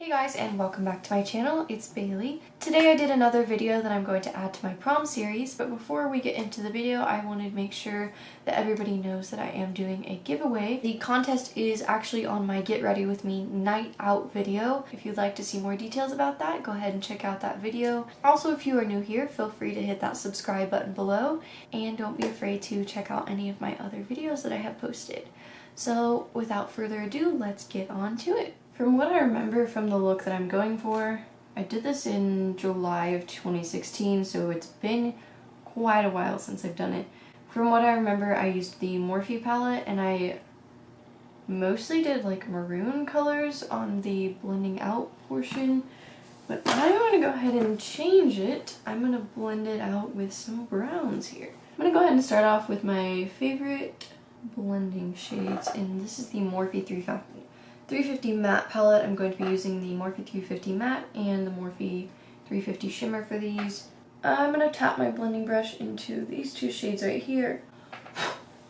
Hey guys, and welcome back to my channel. It's Bailey. Today I did another video that I'm going to add to my prom series, but before we get into the video, I wanted to make sure that everybody knows that I am doing a giveaway. The contest is actually on my Get Ready With Me night out video. If you'd like to see more details about that, go ahead and check out that video. Also, if you are new here, feel free to hit that subscribe button below, and don't be afraid to check out any of my other videos that I have posted. So without further ado, let's get on to it. From what I remember from the look that I'm going for, I did this in July of 2016, so it's been quite a while since I've done it. From what I remember, I used the Morphe palette, and I mostly did like maroon colors on the blending out portion, but I'm going to go ahead and change it. I'm going to blend it out with some browns here. I'm going to go ahead and start off with my favorite blending shades, and this is the Morphe 350 matte palette. I'm going to be using the Morphe 350 matte and the Morphe 350 shimmer for these. I'm going to tap my blending brush into these two shades right here.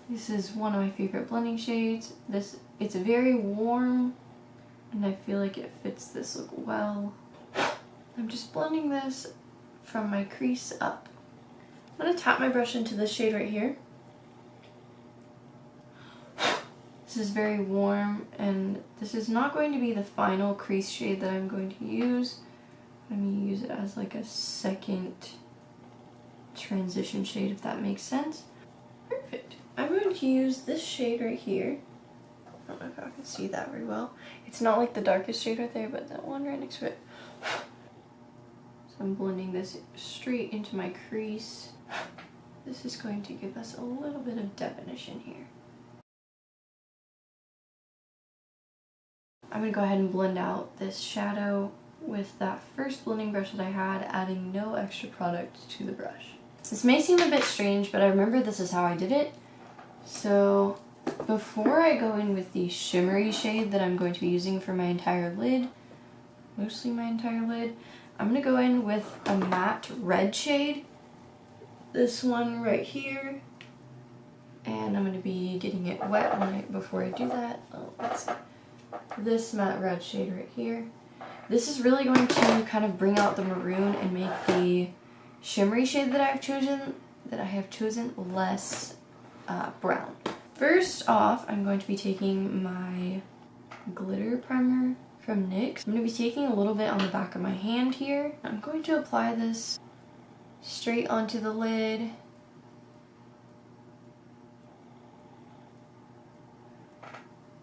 This is one of my favorite blending shades. It's very warm, and I feel like it fits this look well. I'm just blending this from my crease up. I'm going to tap my brush into this shade right here. This is very warm, and this is not going to be the final crease shade that I'm going to use. I'm going to use it as like a second transition shade, if that makes sense. Perfect. I'm going to use this shade right here. I don't know if I can see that very well. It's not like the darkest shade right there, but that one right next to it. So I'm blending this straight into my crease. This is going to give us a little bit of definition here. I'm going to go ahead and blend out this shadow with that first blending brush that I had, adding no extra product to the brush. This may seem a bit strange, but I remember this is how I did it. So before I go in with the shimmery shade that I'm going to be using for my entire lid, mostly my entire lid, I'm going to go in with a matte red shade, this one right here, and I'm going to be getting it wet before I do that. Oh, let's see. This matte red shade right here. This is really going to kind of bring out the maroon and make the shimmery shade that I have chosen less brown. First off, I'm going to be taking my glitter primer from NYX. I'm going to be taking a little bit on the back of my hand here. I'm going to apply this straight onto the lid.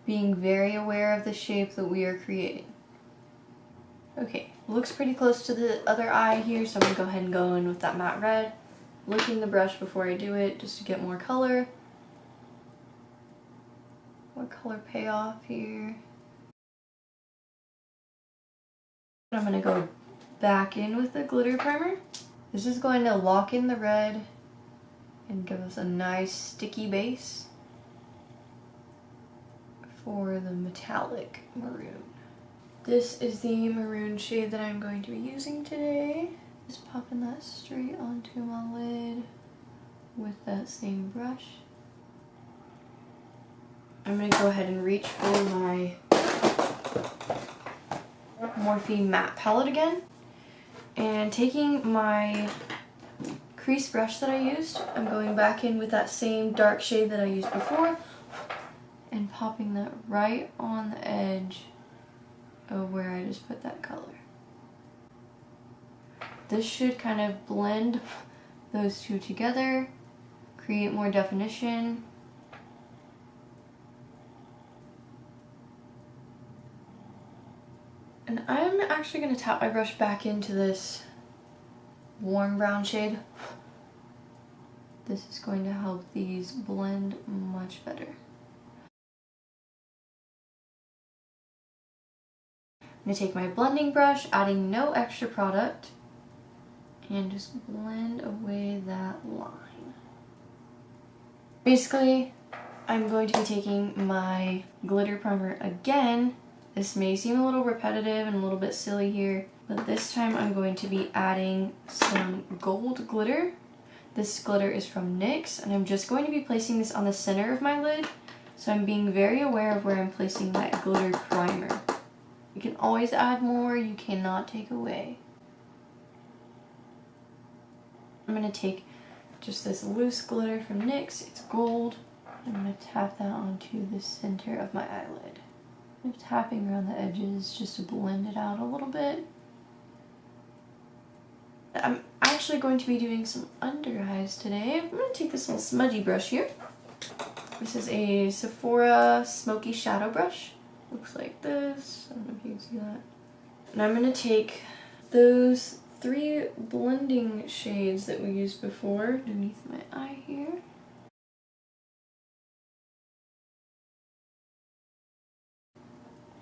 Being very aware of the shape that we are creating. Okay, looks pretty close to the other eye here, so I'm going to go ahead and go in with that matte red. Licking the brush before I do it, just to get more color. More color payoff here. I'm going to go back in with the glitter primer. This is going to lock in the red and give us a nice sticky base for the metallic maroon. This is the maroon shade that I'm going to be using today. Just popping that straight onto my lid with that same brush. I'm going to go ahead and reach for my Morphe matte palette again, and taking my crease brush that I used, I'm going back in with that same dark shade that I used before, and popping that right on the edge of where I just put that color. This should kind of blend those two together, create more definition. And I'm actually going to tap my brush back into this warm brown shade. This is going to help these blend much better. I'm going to take my blending brush, adding no extra product, and just blend away that line. Basically, I'm going to be taking my glitter primer again. This may seem a little repetitive and a little bit silly here, but this time I'm going to be adding some gold glitter. This glitter is from NYX, and I'm just going to be placing this on the center of my lid, so I'm being very aware of where I'm placing that glitter primer. You can always add more, you cannot take away. I'm going to take just this loose glitter from NYX, it's gold. I'm going to tap that onto the center of my eyelid. I'm tapping around the edges just to blend it out a little bit. I'm actually going to be doing some under eyes today. I'm going to take this little smudgy brush here. This is a Sephora Smoky Shadow Brush. Looks like this. I don't know if you can see that. And I'm going to take those 3 blending shades that we used before underneath my eye here.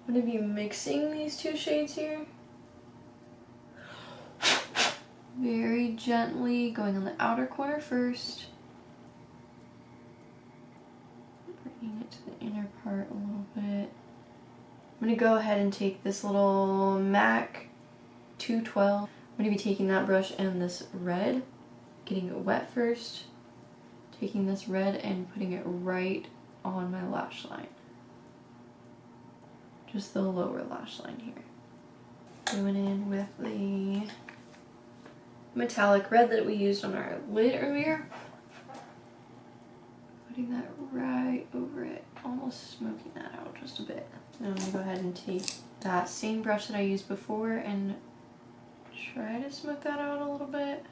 I'm going to be mixing these 2 shades here. Very gently, going on the outer corner first. Bringing it to the inner part a little bit. I'm going to go ahead and take this little MAC 212. I'm going to be taking that brush and this red, getting it wet first, taking this red and putting it right on my lash line. Just the lower lash line here. Going in with the metallic red that we used on our lid earlier. Putting that right over it, almost smoking that out just a bit. Now I'm going to go ahead and take that same brush that I used before and try to smoke that out a little bit.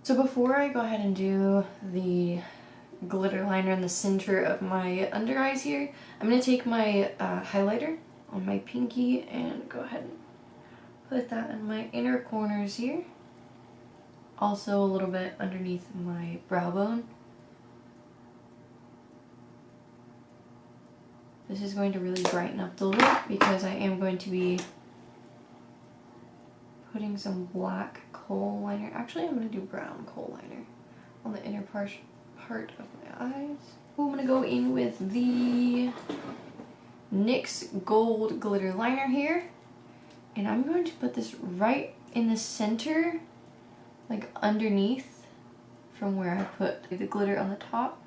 So before I go ahead and do the glitter liner in the center of my under eyes here, I'm going to take my highlighter on my pinky and go ahead and put that in my inner corners here. Also a little bit underneath my brow bone. This is going to really brighten up the look because I am going to be putting some black kohl liner. Actually, I'm going to do brown kohl liner on the inner part of my eyes. I'm going to go in with the NYX Gold Glitter Liner here. And I'm going to put this right in the center, like underneath from where I put the glitter on the top.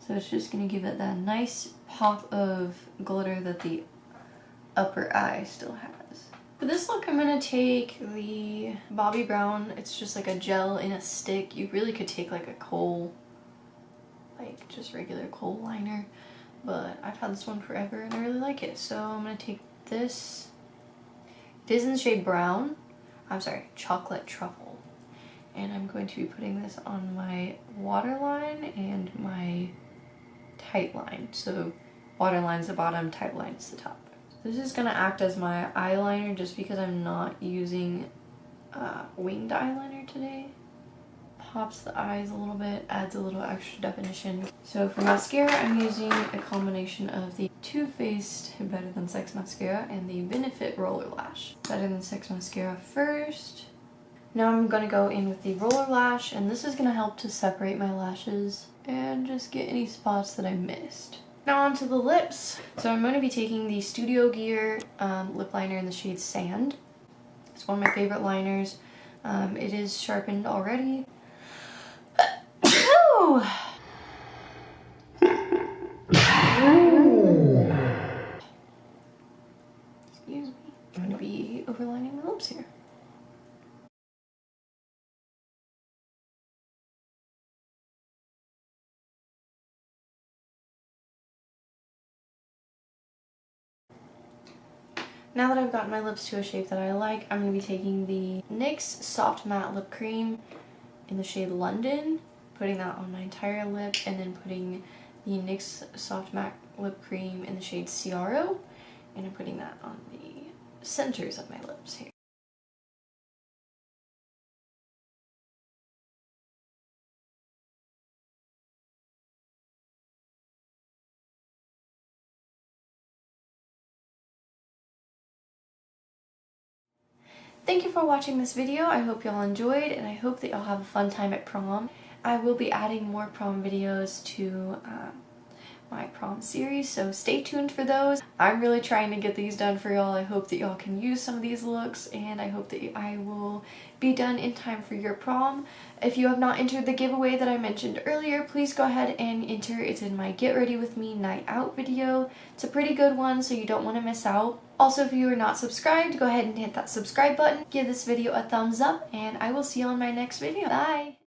So it's just going to give it that nice pop of glitter that the upper eye still has. For this look, I'm going to take the Bobbi Brown. It's just like a gel in a stick. You really could take like a kohl, like just regular kohl liner. But I've had this one forever and I really like it. So I'm going to take this. It is in the shade brown. I'm sorry, chocolate truffle. And I'm going to be putting this on my waterline and my tight line. So waterline's the bottom, tight line's the top. This is going to act as my eyeliner just because I'm not using winged eyeliner today. Pops the eyes a little bit, adds a little extra definition. So for mascara, I'm using a combination of the Too Faced Better Than Sex mascara and the Benefit Roller Lash. Better Than Sex mascara first. Now I'm going to go in with the roller lash, and this is going to help to separate my lashes and just get any spots that I missed. Now onto the lips. So I'm going to be taking the Studio Gear lip liner in the shade Sand. It's one of my favorite liners. It is sharpened already. Excuse me. I'm going to be overlining my lips here. Now that I've gotten my lips to a shape that I like, I'm going to be taking the NYX Soft Matte Lip Cream in the shade London, putting that on my entire lip, and then putting the NYX Soft Matte Lip Cream in the shade Ciaro, and I'm putting that on the centers of my lips here. Thank you for watching this video. I hope y'all enjoyed, and I hope that y'all have a fun time at prom. I will be adding more prom videos to my prom series, so stay tuned for those. I'm really trying to get these done for y'all. I hope that y'all can use some of these looks, and I hope that I will be done in time for your prom. If you have not entered the giveaway that I mentioned earlier, please go ahead and enter. It's in my Get Ready With Me night out video. It's a pretty good one, so you don't want to miss out. Also, if you are not subscribed, go ahead and hit that subscribe button. Give this video a thumbs up, and I will see you on my next video. Bye!